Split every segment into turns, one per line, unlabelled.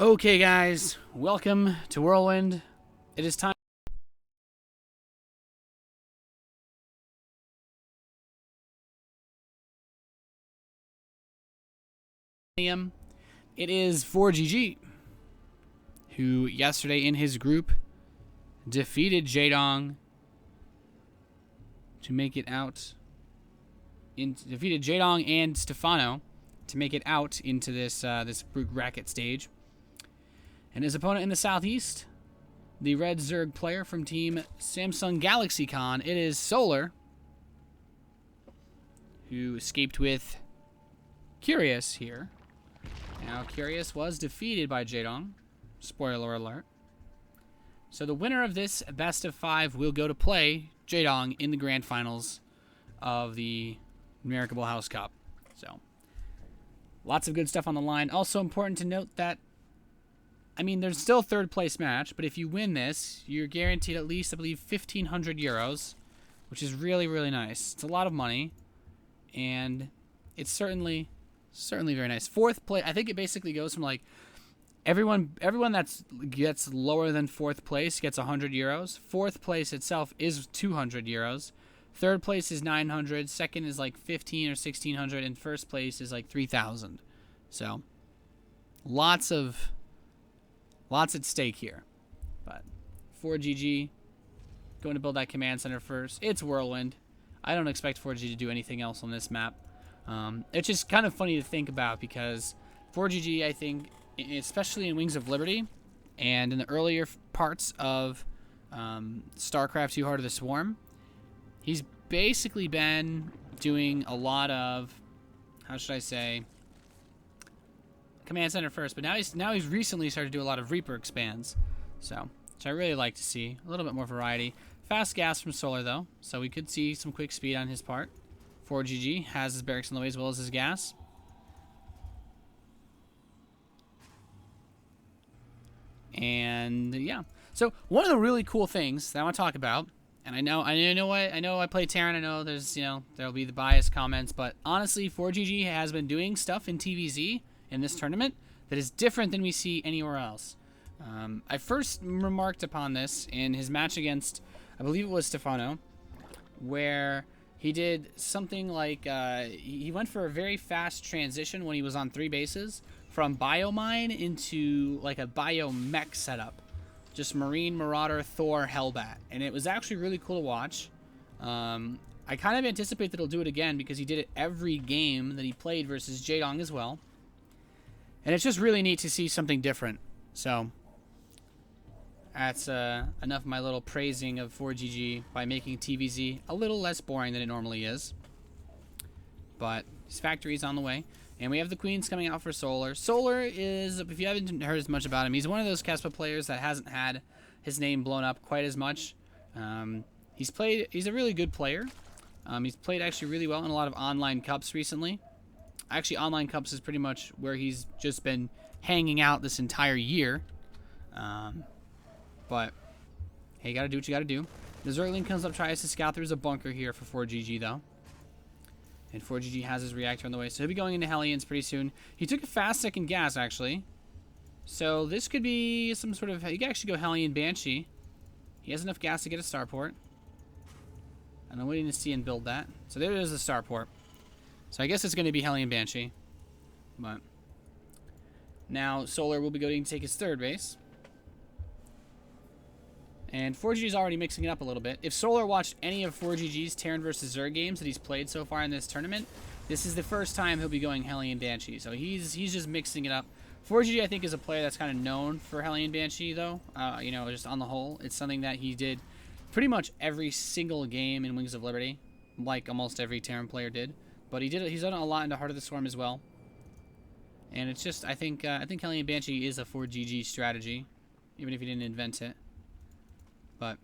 Okay, guys, welcome to Whirlwind. It is time. It is forGG, who yesterday in his group defeated Jaedong to make it out. Defeated Jaedong and Stefano to make it out into this brute bracket stage. And his opponent in the southeast, the red Zerg player from team Samsung Galaxy Con, it is Solar, who escaped with Curious here. Now, Curious was defeated by Jaedong. Spoiler alert. So the winner of this best of 5 will go to play Jaedong in the grand finals of the American House Cup. So, lots of good stuff on the line. Also important to note that, I mean, there's still a third place match, but if you win this, you're guaranteed at least, I believe, 1,500 euros, which is really, really nice. It's a lot of money, and it's certainly very nice. Fourth place, I think it basically goes from like everyone that gets lower than fourth place gets 100 euros. Fourth place itself is 200 euros. Third place is 900. Second is like 15 or 1,600, and first place is like 3,000. So lots at stake here. But forGG going to build that command center first. It's Whirlwind. I don't expect forGG to do anything else on this map. It's just kind of funny to think about because forGG, I think, especially in Wings of Liberty and in the earlier parts of StarCraft 2 Heart of the Swarm, he's basically been doing a lot of, how should I say, command center first, but now he's recently started to do a lot of Reaper expands, so which I really like to see. A little bit more variety. Fast gas from Solar though, so we could see some quick speed on his part. forGG has his barracks in the way as well as his gas. And yeah, so one of the really cool things that I want to talk about, and I know I play Terran. I know there'll be the biased comments, but honestly, forGG has been doing stuff in TVZ in this tournament that is different than we see anywhere else. I first remarked upon this in his match against, I believe it was Stefano, where he did something like he went for a very fast transition when he was on 3 bases from Biomine into like a Biomech setup. Just Marine, Marauder, Thor, Hellbat. And it was actually really cool to watch. I kind of anticipate that he'll do it again because he did it every game that he played versus Jaedong as well. And it's just really neat to see something different. So that's enough of my little praising of forGG by making TVZ a little less boring than it normally is. But his factory is on the way. And we have the Queens coming out for Solar. Solar is, if you haven't heard as much about him, he's one of those Kespa players that hasn't had his name blown up quite as much. He's a really good player. He's played actually really well in a lot of online cups recently. Actually, online cups is pretty much where he's just been hanging out this entire year. But, hey, you gotta do what you gotta do. The Zergling comes up, tries to scout. There's a bunker here for forGG, though. And forGG has his reactor on the way, so he'll be going into Hellions pretty soon. He took a fast second gas, actually. So this could be some sort of... He could actually go Hellion Banshee. He has enough gas to get a starport. And I'm waiting to see and build that. So there is the starport. So I guess it's going to be Hellion Banshee. But now Solar will be going to take his third base. And forGG is already mixing it up a little bit. If Solar watched any of forGG's Terran vs. Zerg games that he's played so far in this tournament, this is the first time he'll be going Hellion Banshee. So he's just mixing it up. forGG, I think, is a player that's kind of known for Hellion Banshee, though. Just on the whole, it's something that he did pretty much every single game in Wings of Liberty, like almost every Terran player did. But he's done it a lot into Heart of the Swarm as well. And it's just, I think Hellion Banshee is a forGG strategy, even if he didn't invent it. But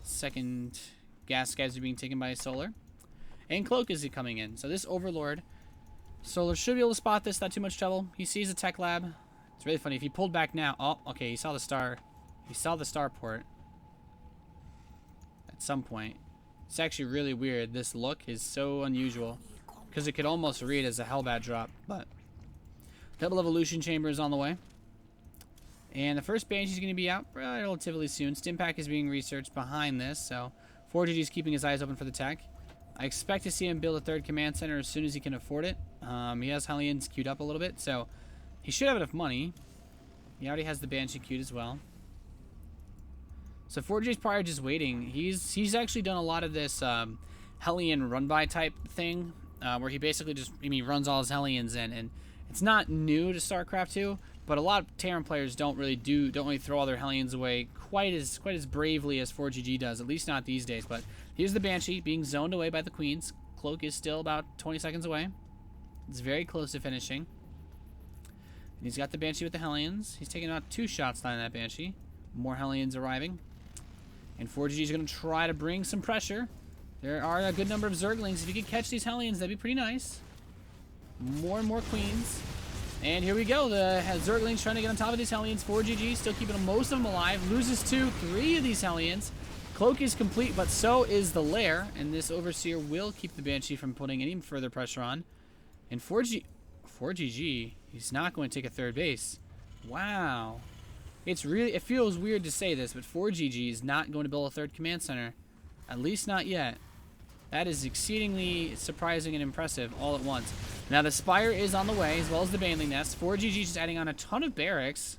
second gas guys are being taken by Solar. And Cloak is coming in. So this Overlord, Solar should be able to spot this without too much trouble. He sees the tech lab. It's really funny. If he pulled back now, oh, okay, he saw the star. He saw the starport at some point. It's actually really weird. This look is so unusual because it could almost read as a Hellbat drop, but Double Evolution Chamber is on the way. And the first Banshee's going to be out relatively soon. Stimpack is being researched behind this, so forGG is keeping his eyes open for the tech. I expect to see him build a third command center as soon as he can afford it. He has Hellions queued up a little bit, so he should have enough money. He already has the Banshee queued as well. So forGG's probably just waiting. He's actually done a lot of this Hellion run-by type thing, where he basically just runs all his Hellions in, and it's not new to StarCraft 2, but a lot of Terran players don't really throw all their Hellions away quite as bravely as forGG does, at least not these days. But here's the Banshee being zoned away by the Queens. Cloak is still about 20 seconds away. It's very close to finishing. And he's got the Banshee with the Hellions. He's taking out 2 shots on that Banshee. More Hellions arriving. And forGG is going to try to bring some pressure. There are a good number of Zerglings. If you could catch these Hellions, that'd be pretty nice. More and more Queens. And here we go. The Zerglings trying to get on top of these Hellions. forGG still keeping most of them alive. Loses 3 of these Hellions. Cloak is complete, but so is the Lair. And this Overseer will keep the Banshee from putting any further pressure on. And forGG, he's not going to take a third base. Wow. It feels weird to say this, but forGG is not going to build a third command center. At least not yet. That is exceedingly surprising and impressive all at once. Now the Spire is on the way, as well as the Baneling Nest. forGG is adding on a ton of barracks.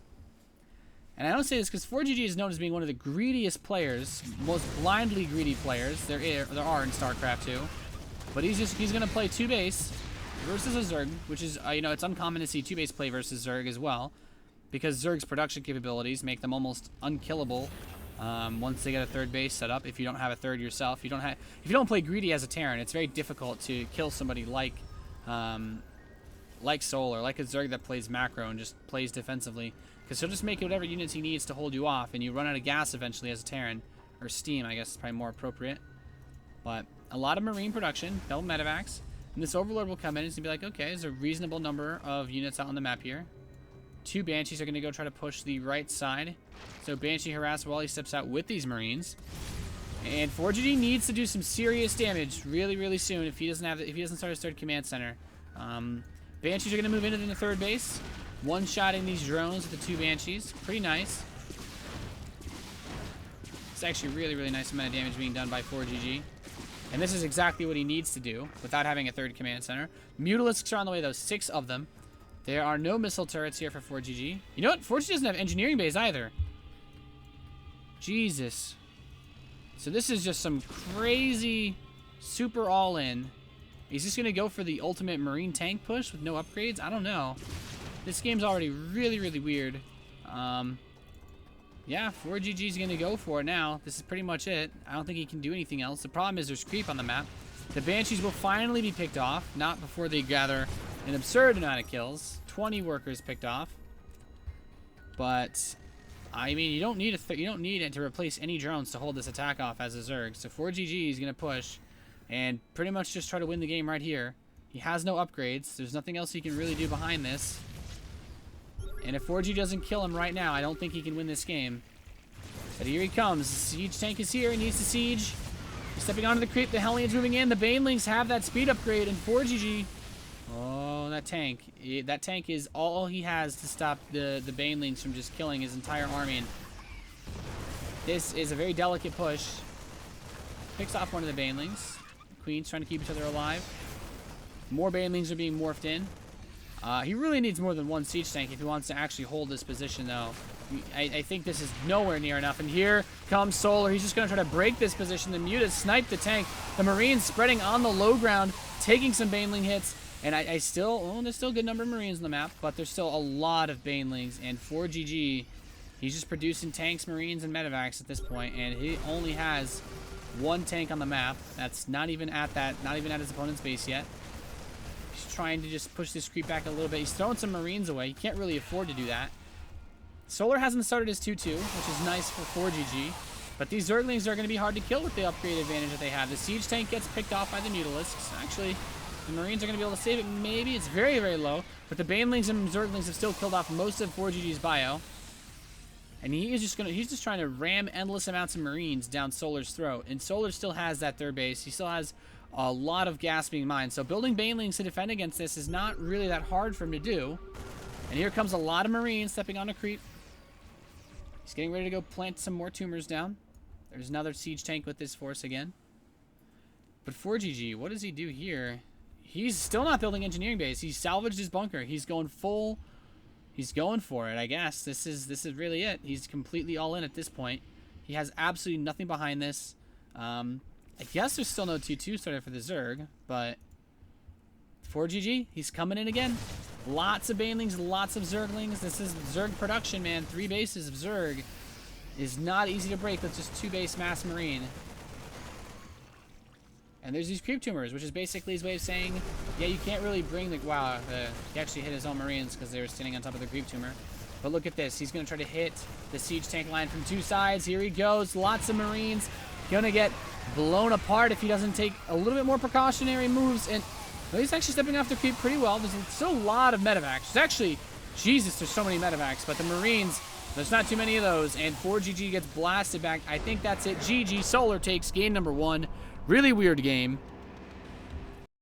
And I don't say this because forGG is known as being one of the greediest players, most blindly greedy players there are in StarCraft 2. But he's going to play 2 base versus a Zerg, which is, it's uncommon to see 2 base play versus Zerg as well, because Zerg's production capabilities make them almost unkillable once they get a third base set up. If you don't have a third yourself, if you don't play greedy as a Terran, it's very difficult to kill somebody like Solar, like a Zerg that plays macro and just plays defensively, because he'll just make whatever units he needs to hold you off, and you run out of gas eventually as a Terran, or steam, I guess is probably more appropriate. But a lot of Marine production, double medevacs, and this Overlord will come in and it's gonna be like, okay, there's a reasonable number of units out on the map here. 2 Banshees are going to go try to push the right side. So Banshee harass while he steps out with these Marines. And forGG needs to do some serious damage really, really soon if he doesn't start his third command center. Banshees are going to move into the third base. One-shotting these drones with the 2 Banshees. Pretty nice. It's actually a really, really nice amount of damage being done by forGG. And this is exactly what he needs to do without having a third command center. Mutalisks are on the way though, 6 of them. There are no missile turrets here for forGG. You know what? forGG doesn't have engineering bays either. Jesus. So this is just some crazy super all-in. Is this going to go for the ultimate Marine tank push with no upgrades? I don't know. This game's already really, really weird. Yeah, forGG is going to go for it now. This is pretty much it. I don't think he can do anything else. The problem is there's creep on the map. The Banshees will finally be picked off. Not before they gather an absurd amount of kills. 20 workers picked off. But you don't need it to replace any drones to hold this attack off as a Zerg. So forGG is going to push and pretty much just try to win the game right here. He has no upgrades. There's nothing else he can really do behind this. And if forGG doesn't kill him right now, I don't think he can win this game. But here he comes. The siege tank is here. He needs to siege. He's stepping onto the creep. The Hellions moving in. The Banelings have that speed upgrade. And forGG... Oh, that tank. That tank is all he has to stop the Banelings from just killing his entire army. And this is a very delicate push. Picks off one of the Banelings. Queens trying to keep each other alive. More Banelings are being morphed in. He really needs more than 1 siege tank if he wants to actually hold this position, though. I think this is nowhere near enough. And here comes Solar. He's just going to try to break this position. The Muta sniped the tank. The Marines spreading on the low ground, taking some Baneling hits. And there's still a good number of Marines on the map, but there's still a lot of Banelings. And forGG, he's just producing tanks, Marines, and medevacs at this point. And he only has 1 tank on the map. That's not even at his opponent's base yet. He's trying to just push this creep back a little bit. He's throwing some Marines away. He can't really afford to do that. Solar hasn't started his 2-2, which is nice for forGG. But these Zerglings are going to be hard to kill with the upgrade advantage that they have. The siege tank gets picked off by the Mutalisks. Actually, the Marines are going to be able to save it. Maybe. It's very, very low. But the Banelings and Zerglings have still killed off most of forGG's bio. And he's just trying to ram endless amounts of Marines down Solar's throat. And Solar still has that third base. He still has a lot of gas being mined. So building Banelings to defend against this is not really that hard for him to do. And here comes a lot of Marines stepping on a creep. He's getting ready to go plant some more tumors down. There's another siege tank with this force again. But forGG, what does he do here? He's still not building engineering base. He's salvaged his bunker. He's going full. He's going for it, I guess. This is really it. He's completely all in at this point. He has absolutely nothing behind this. I guess there's still no 2-2 started for the Zerg, but forGG, he's coming in again. Lots of Banelings, lots of Zerglings. This is Zerg production, man. 3 bases of Zerg is not easy to break with just 2 base mass Marine. And there's these creep tumors, which is basically his way of saying, yeah, you can't really bring the... Wow, he actually hit his own Marines because they were standing on top of the creep tumor. But look at this. He's going to try to hit the siege tank line from 2 sides. Here he goes. Lots of Marines. Going to get blown apart if he doesn't take a little bit more precautionary moves. And well, he's actually stepping off the creep pretty well. There's still a lot of medevacs. There's actually... Jesus, there's so many medevacs. But the Marines, there's not too many of those. And forGG gets blasted back. I think that's it. GG. Solar takes game number 1. Really weird game.